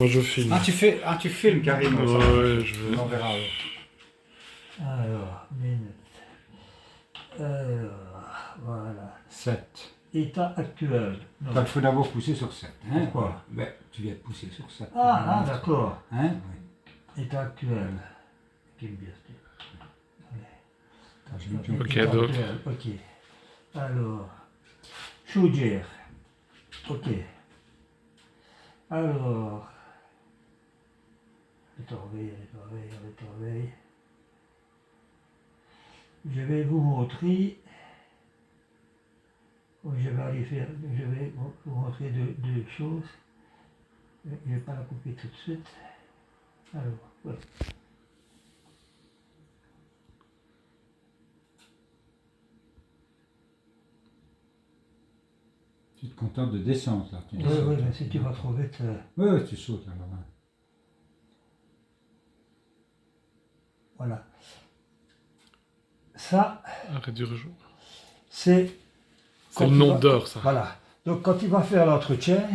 Moi je filme. Tu filmes carrément. Ouais, je vais. On verra. Alors, minute. Alors, voilà. 7. État actuel. Non. Il faut d'abord pousser sur 7. Hein? Pourquoi? Ben, tu viens de pousser sur 7. Ah, d'accord. Hein? État actuel. Quelle bien. Ok, État donc. actuel, ok. Alors, chaudière. Ok. Alors, rétorveille. Je vais vous montrer. Je vais vous montrer deux choses. Je ne vais pas la couper tout de suite. Alors, ouais. Tu te contentes de descendre là. Oui, mais si tu vas trop vite. Oui, tu sautes là. Là. Voilà. Ça, Arrêt du jour. c'est. C'est le nombre d'heures, ça. Voilà. Donc, quand il va faire l'entretien,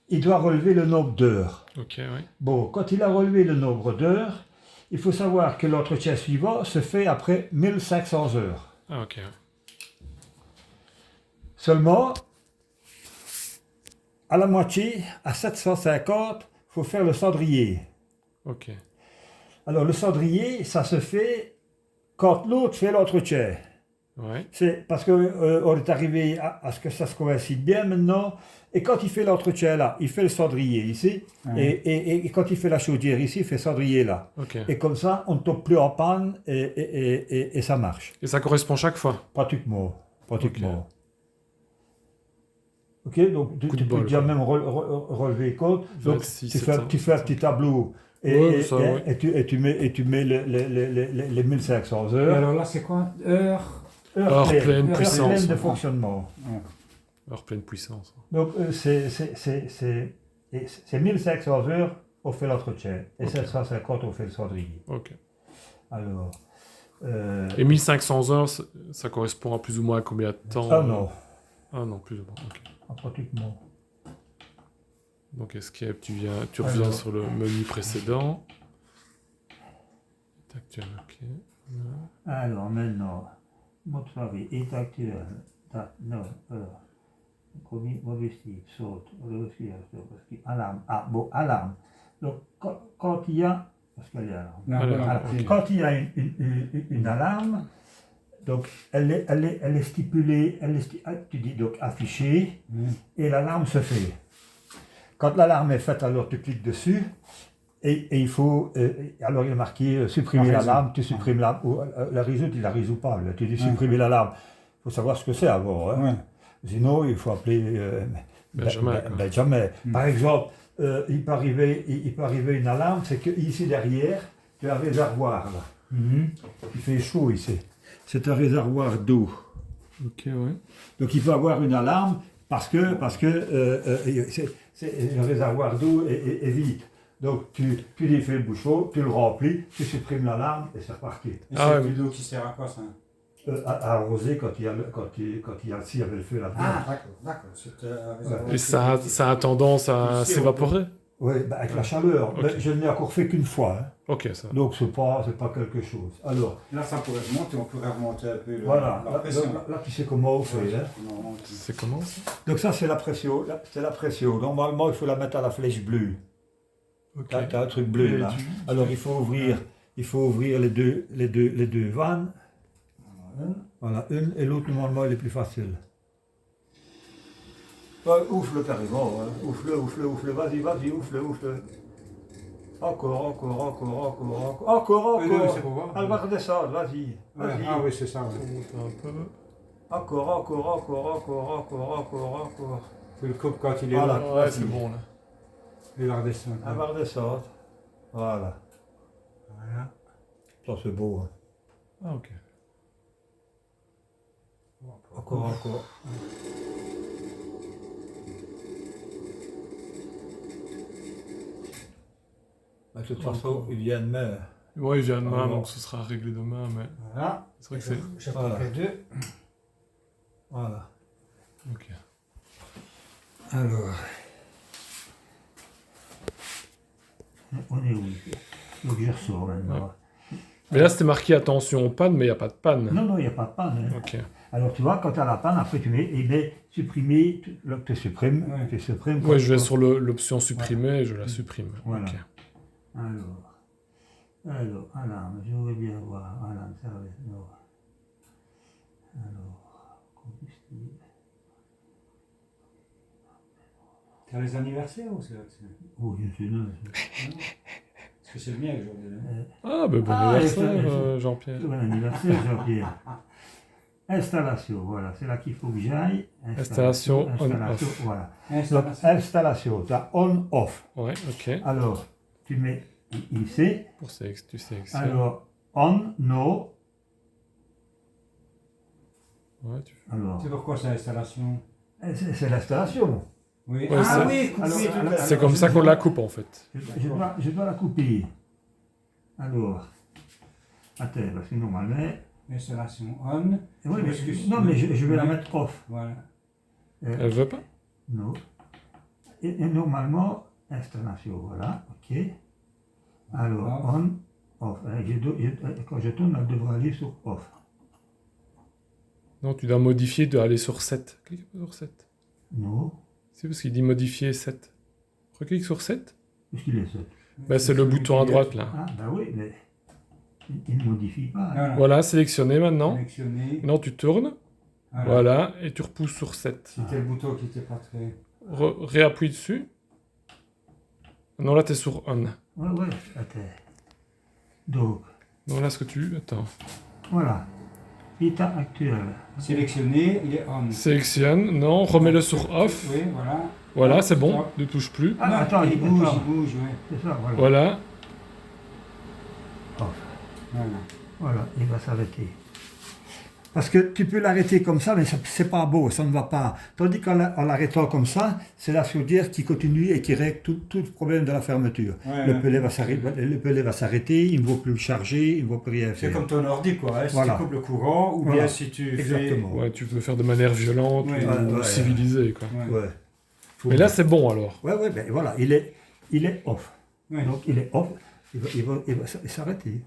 il doit relever le nombre d'heures. Ok, oui. Bon, quand il a relevé le nombre d'heures, il faut savoir que l'entretien suivant se fait après 1500 heures. Ah, ok. Seulement, à la moitié, à 750, il faut faire le cendrier. Ok. Alors, le cendrier, ça se fait quand l'autre fait l'entretien. Ouais. C'est parce qu'on est arrivé à ce que ça se coïncide bien maintenant. Et quand il fait l'entretien là, il fait le cendrier ici. Et quand il fait la chaudière ici, il fait le cendrier là. Ok. Et comme ça, on ne tombe plus en panne et ça marche. Et ça correspond chaque fois. Pratiquement. Ok, donc tu Coup de peux bol, déjà quoi. même relever les comptes. Donc 26, tu fais un 700. petit tableau Ouais, ça, ouais. et tu mets les 1500 Et heures. alors là, c'est quoi? Heure pleine, Heure puissance. pleine de fonctionnement. Heure pleine puissance. Donc c'est 1500 heures, on fait l'entretien. Et Ok. 750, on fait le cendrier. Ok. Alors. Et 1500 heures, ça correspond à plus ou moins à combien de temps? Ah non, Ah non, plus ou moins. Ok. pratiquement. Donc escape, tu reviens Alors. sur le menu précédent. Actuel, ok. Alors maintenant, mode favori, état actuel, date, non, alors, mauvais type, saute, alarme, ah bon, alarme. Donc quand il y a, parce qu'il y a alarme. Alors, quand il y a une alarme, donc elle est stipulée, tu dis donc affichée, et l'alarme se fait. Quand l'alarme est faite, alors tu cliques dessus, et il faut, alors il est marqué supprimer l'alarme, tu supprimes la résoudre, il la résout pas, là, tu dis supprimer l'alarme. Il faut savoir ce que c'est avant. Hein. Sinon, il faut appeler Benjamin. Par exemple, il peut arriver une alarme, c'est que ici derrière, tu as un réservoir là. Il fait chaud ici. C'est un réservoir d'eau. Ok, ouais. Donc il peut avoir une alarme parce que le réservoir d'eau est vide. Donc tu défais le bouchon, tu le remplis, tu supprimes l'alarme et c'est reparti. Et c'est de l'eau qui sert à quoi ça? À arroser quand il y a s'il y avait le feu là-dedans. Ah, d'accord. Et ça a tendance à s'évaporer? Oui, avec la chaleur. Ok. Mais je ne l'ai encore fait qu'une fois. Hein. Ok, ça. Donc c'est pas quelque chose. Alors, Là, ça pourrait remonter, on pourrait remonter un peu voilà. la pression. Là, tu sais comment on fait. Hein. C'est comment ça? Donc ça, c'est la pression. C'est la pression. Normalement, il faut la mettre à la flèche bleue. Ok. Tu as un truc bleu là. Alors il faut ouvrir les deux vannes. Voilà, une et l'autre normalement elle est plus facile. Ouais, ouvre-le carrément, hein. Ouvre-le, vas-y, ouvre-le. Encore. Oui, c'est pour voir. Elle va redescendre, vas-y. Ah oui, c'est ça. Encore. Tu le coupes quand il est Voilà. là. Ouais, c'est bon là. Il va redescendre. Elle va redescendre. Voilà. Ça c'est beau. Hein. Ah, ok. Encore. De toute façon, il vient demain. Ouais, il vient demain, Ah, donc ce sera réglé demain, mais Voilà. c'est vrai que c'est... Je Voilà. prends les deux. Voilà. Ok. Alors. On est où ici? Donc je ressors maintenant. Mais là, c'était marqué attention panne, mais il n'y a pas de panne. Non, il n'y a pas de panne. Hein. Ok. Alors tu vois, quand tu as la panne, après tu mets supprimer, là tu supprimes, Ouais. tu supprimes. Ouais, je vais sur l'option supprimer et je la supprime. Voilà. Ok. Alors, alarme, je voudrais bien voir, alarme, service, non. Alors, combustible. T'as les anniversaires ou c'est Oh, je suis là. Parce que c'est le mien aujourd'hui. Hein. Ah, ben bon Ah, anniversaire, et ça, Jean-Pierre. Bon anniversaire, Jean-Pierre. Installation, voilà, c'est là qu'il faut que j'aille. Installation Installation, on-off. voilà. Donc, Installation. installation, tu as on-off. Ouais, ok. Alors, tu mets ici. Pour tu sélectionnes. Alors, on, no. Ouais, Alors, C'est pourquoi c'est l'installation? c'est l'installation. Oui. Ouais, Ah c'est- oui, couper alors- toute alors- la- C'est comme ça qu'on la coupe en fait. Je dois la couper. Alors, attends, parce que normalement. Installation on. Oui, Parce que- non, mais je vais la mettre off. Voilà. Elle veut pas? Non. Et normalement, installation, voilà, ok. Alors, Off. on, off. Quand je tourne, elle devrait aller sur off. Non, tu dois modifier, tu dois aller sur 7. Clique sur 7. Non, C'est parce qu'il dit modifier 7. Reclique sur 7. puisqu'il est 7. Bah, c'est le bouton à droite là. Ah, ben oui, mais il ne modifie pas. Voilà. Voilà, sélectionné maintenant. Sélectionner. Maintenant tu tournes. Voilà. Voilà, et tu repousses sur 7. C'était le bouton qui n'était pas très. Réappuie dessus. Non, là, tu es sur on. Ouais, attends. Donc, Non, là, ce que tu... Attends. voilà. État actuel. Sélectionner, il est on. Sélectionne. Non, remets-le sur off. Oui, voilà. Voilà, c'est bon. Stop. Ne touche plus. Ah, Non, attends, il bouge, attends. il bouge, oui. C'est ça, voilà. Voilà. Off. Voilà. Voilà, il va s'arrêter. Parce que tu peux l'arrêter comme ça, mais c'est pas beau, ça ne va pas. Tandis qu'en l'arrêtant comme ça, c'est la chaudière qui continue et qui règle tout le problème de la fermeture. Ouais, Le ouais. pellet va s'arrêter, il ne va plus le charger, il ne va plus rien C'est faire. comme ton ordi, quoi. Hein, si Voilà. tu coupes le courant, ou Voilà. bien si tu Exactement. Ouais, tu peux faire de manière violente Ouais, ou ouais. civilisée, quoi. fais. Ouais. Ouais. Mais là, c'est bon, alors. Ouais, ben voilà, il est off. Ouais. Donc il est off, il va s'arrêter.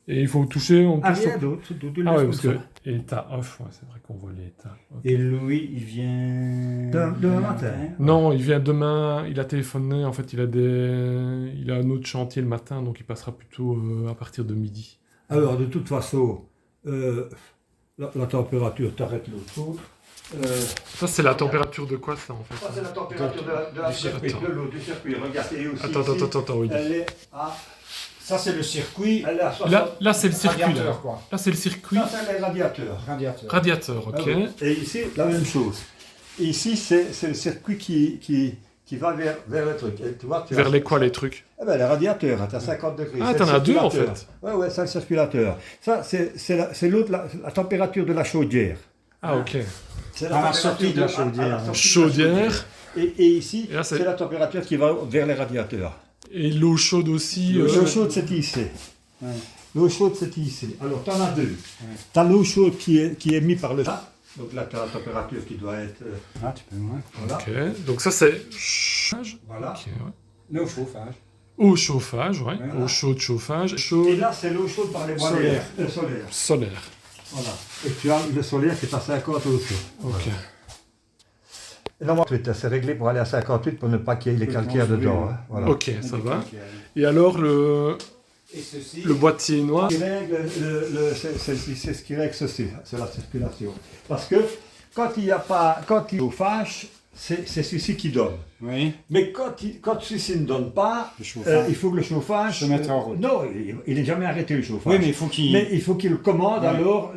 Et il faut toucher, on Ah, touche rien sur- d'autre, tu Ah ouais, laisses parce comme que... ça. État off, ouais, c'est vrai qu'on voit l'état. Ok. Et Louis, il vient. Demain matin. Non, il vient demain, il a téléphoné, en fait, il a un autre chantier le matin, donc il passera plutôt à partir de midi. Alors, de toute façon, la température, t'arrêtes l'autre chose. Ça, c'est la température de quoi, ça, en fait? Ça, c'est la température de la du circuit, de l'eau du circuit. Regardez aussi. Attends, oui. Elle est à, Ça, c'est le circuit. elle est à 60. Là, c'est le circuit, là. Radiateur, quoi. Là, c'est le circuit Ça, c'est les radiateurs. Radiateur. radiateur, ok. Ah oui. Et ici, la même chose. Et ici, c'est le circuit qui va vers le truc. Et tu vois, Vers les quoi, les trucs? Eh ben, les radiateurs, à 50 degrés. Ah, C'est t'en le as deux, en circulateur. fait. Ouais, c'est le circulateur. Ça, c'est l'autre, la température de la chaudière. Ah, ok. C'est À la sortie de la chaudière. à la sortie de la Chaudière. Et ici, Et là, c'est- c'est la température qui va vers les radiateurs. Et l'eau chaude aussi. L'eau chaude, c'est ici. Ouais. L'eau chaude, c'est ici. Alors, tu en as deux. Tu as l'eau chaude qui est mise par le chat. Donc là, tu as la température qui doit être... Ah, tu peux, ouais. voilà. Ok, donc ça, c'est chauffage. Voilà. Ok, ouais. Le chauffage. Eau chauffage, ouais. Voilà. Eau chaude, chauffage. Et Chaude, là, c'est l'eau chaude par les bois Solaire. solaire. solaire. Voilà. Et tu as le solaire qui est à 50 aussi. Ok. Et là, c'est réglé pour aller à 58 pour ne pas qu'il y ait les calcaires dedans. Hein. Voilà. Ok, ça va. Et alors, Et ceci. le boîtier noir. Ce qui règle c'est ce qui règle ceci, c'est la circulation. Parce que quand il y a pas, quand il y a chauffage, c'est ceci qui donne. Oui. Mais quand ceci ne donne pas, Le chauffage. il faut que le chauffage Se mette en route. non, il n'est jamais arrêté le chauffage. Oui, mais il faut qu'il. Mais il faut qu'il le commande Ouais. alors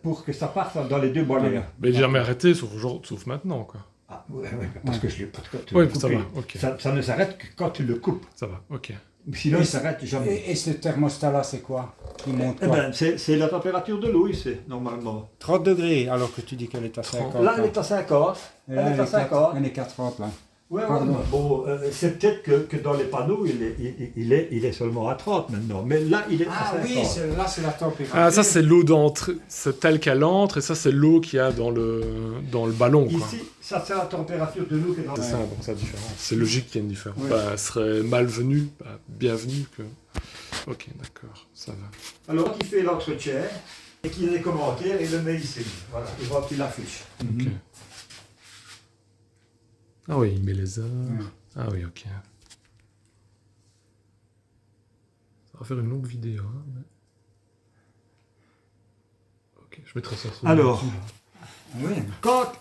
pour que ça parte dans les deux boilers. Mais il est jamais arrêté, sauf maintenant, quoi. Ah, ouais, parce que je l'ai pas Oui, ça va, ok. Ça ne s'arrête que quand tu le coupes. Ça va, ok. Sinon, Et il s'arrête jamais. Et ce thermostat-là, c'est quoi? Il monte Eh quoi? ben, c'est la température de l'eau ici, normalement. 30 degrés, alors que tu dis qu'elle est à 50. Là, elle est à 50. Et Elle là, est à 50. Elle est 40, là. Ouais, Pardon. bon, c'est peut-être que dans les panneaux, il est seulement à 30 maintenant. Mais là, il est à 50. oui, là c'est la température. Ah, ça c'est l'eau d'entrée, c'est telle qu'elle entre, et ça c'est l'eau qu'il y a dans le ballon, quoi. Ici, ça c'est la température de l'eau qui est dans C'est ça, donc ça différence. C'est logique qu'il y ait une différence. Ouais. Bah, elle serait malvenue, bah, bienvenue que... Ok, d'accord, ça va. Alors, il fait l'entretien et qu'il ait des commentaires, il le met ici. Voilà, il voit qu'il affiche. Ok. Ah oui, il met les heures. Ouais. Ah oui, ok. Ça va faire une longue vidéo, hein, mais... Ok, je mettrai ça sur Alors, Oui. quand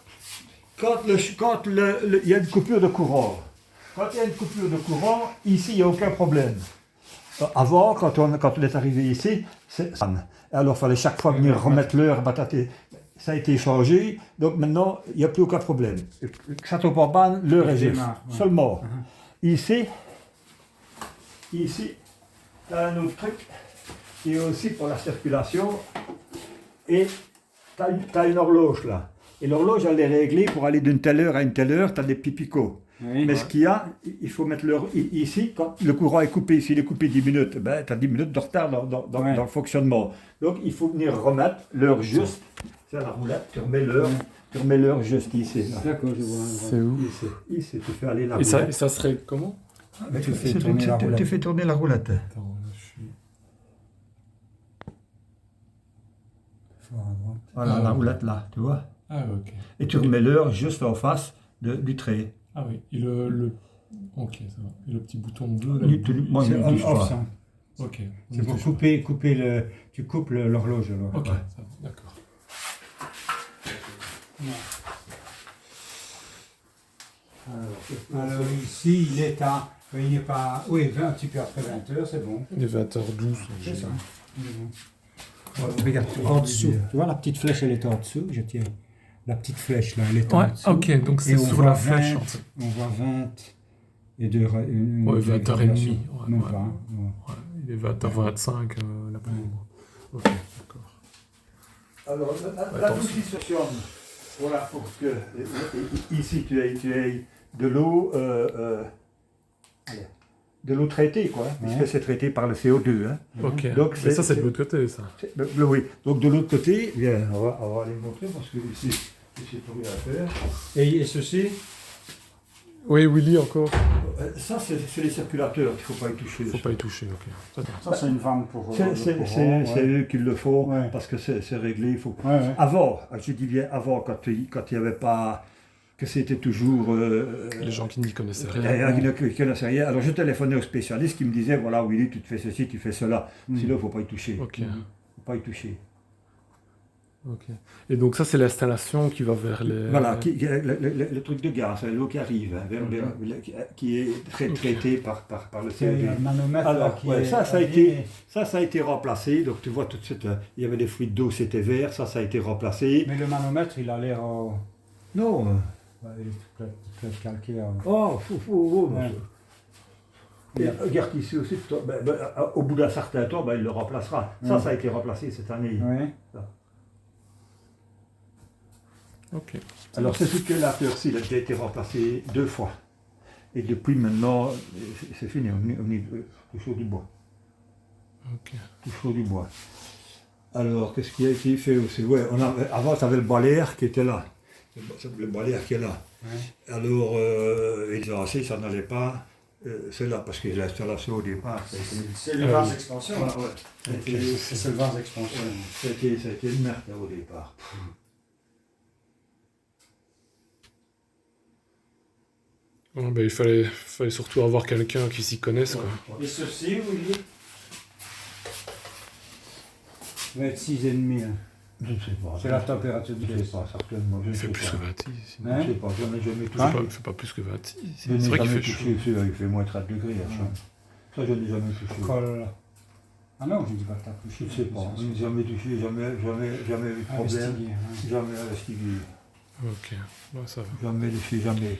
il y a une coupure de courant, ici, il n'y a aucun problème. Avant, quand on est arrivé ici, c'est ça. Alors, il fallait chaque fois venir remettre l'heure, batater. Ça a été changé, donc maintenant, il n'y a plus aucun problème. Ça tombe en panne, l'heure est juste. démarre, ouais. Seulement. Ici, tu as un autre truc qui est aussi pour la circulation. Et tu as une horloge là. Et l'horloge, elle est réglée pour aller d'une telle heure à une telle heure, tu as des petits picots. Oui. Mais ce qu'il y a, il faut mettre l'heure ici, quand le courant est coupé, s'il est coupé 10 minutes, ben, tu as 10 minutes de retard dans le fonctionnement. Donc il faut venir remettre l'heure juste. C'est la roulette, tu remets l'heure juste ici. Là. D'accord, je vois. C'est où? Ici, tu fais aller la Et roulette. ça serait comment? Tu fais tourner la roulette. Tu fais tourner la roulette. Attends, là, je suis... Fort à droite. Voilà, la roulette là, tu vois. Ah ok. Et tu remets l'heure juste en face du trait. Ah oui, et Ok, ça va. Et le petit bouton bleu, là... Moi, je C'est ne touche on-off, pas. ça. Ok. C'est pour couper le... Tu coupes l'horloge alors. Ok, ça va, d'accord. Alors ici, il est à... Il n'est pas... Oui, un petit peu après 20h, c'est bon. Il est 20h12. C'est ça. Regarde, en dessous. Tu vois, la petite flèche, elle est en dessous. Je tiens. La petite flèche, là, elle est en Ouais, dessous. ok, donc c'est Et on sur voit la flèche, 20, en fait. On voit 20 et 2 Ouais, 20h30. Ouais, Même ouais. pas. Hein. Ouais. Ouais, il est 20h25 l'après-midi. Ok, d'accord. Alors, la douche qui fonctionne, voilà, pour que ici tu aies de l'eau traitée, quoi, puisque c'est traité par le CO2. Hein. Ok, Donc, mais ça c'est de l'autre côté, ça. Oui, donc de l'autre côté, bien, on va aller montrer parce que ici pour rien à faire. Et ceci? Oui, Willy encore. Ça, c'est les circulateurs, il ne faut pas y toucher. Faut pas y toucher, ok. Ça, c'est une vanne pour... C'est eux qui le font, Ouais. parce que c'est réglé, il faut... Ouais, ouais. Avant, je dis bien avant, quand il n'y avait pas... que c'était toujours... Les gens qui n'y connaissaient rien. qui connaissaient rien. Alors je téléphonais au spécialiste qui me disait, voilà Willy, tu te fais ceci, tu fais cela. Sinon, il ne faut pas y toucher. Ok, Faut pas y toucher. ok. Et donc ça c'est l'installation qui va vers les... Voilà, le truc de gaz, c'est l'eau qui arrive, hein, qui est traitée par le Il y a CO2. le manomètre là, Alors, qui ouais, est... ça a été remplacé. Donc tu vois tout de suite, il y avait des fuites d'eau, c'était vert, ça a été remplacé. Mais le manomètre, il a l'air... Non. il est très calqué. Oh, Ouais. Et regarde ici aussi, au bout d'un certain temps, il le remplacera. Ça a été remplacé cette année. Oui. Ok. Alors ce circulateur-ci, il a déjà été remplacé 2 fois. Et depuis maintenant, c'est fini, on est toujours du bois. Ok. Toujours du bois. Alors, qu'est-ce qui a été fait aussi? Ouais, avant, tu avais le balai-air qui était là. Le balai-air qui est là. Ouais. Alors, ils ont assez, ça n'allait pas. C'est là, parce que l'installation au départ, ça a été... C'est le vase expansion. Ah, ouais. C'est le vase expansion. Ça a été une merde là, au départ. Bon, ben, il fallait surtout avoir quelqu'un qui s'y connaisse, quoi. Et ceci, Willy? Va être 6,5. Je ne sais pas. C'est la température du Je ne sais départ. pas, certainement. Je ne Il sais fait plus pas. que 26. Sinon. Je ne sais pas, jamais touché. Il fait pas plus que 26. Je C'est n'ai vrai qu'il jamais fait touché, chaud. il fait moins 30 degrés à ça. Ça, je n'ai jamais touché. Colle. Ah non, je ne dis pas que tu as touché. Je ne sais pas, je n'ai jamais touché, jamais eu de problème, Investiguer, hein. jamais investigué, Ok, ouais, ça va. jamais touché, jamais.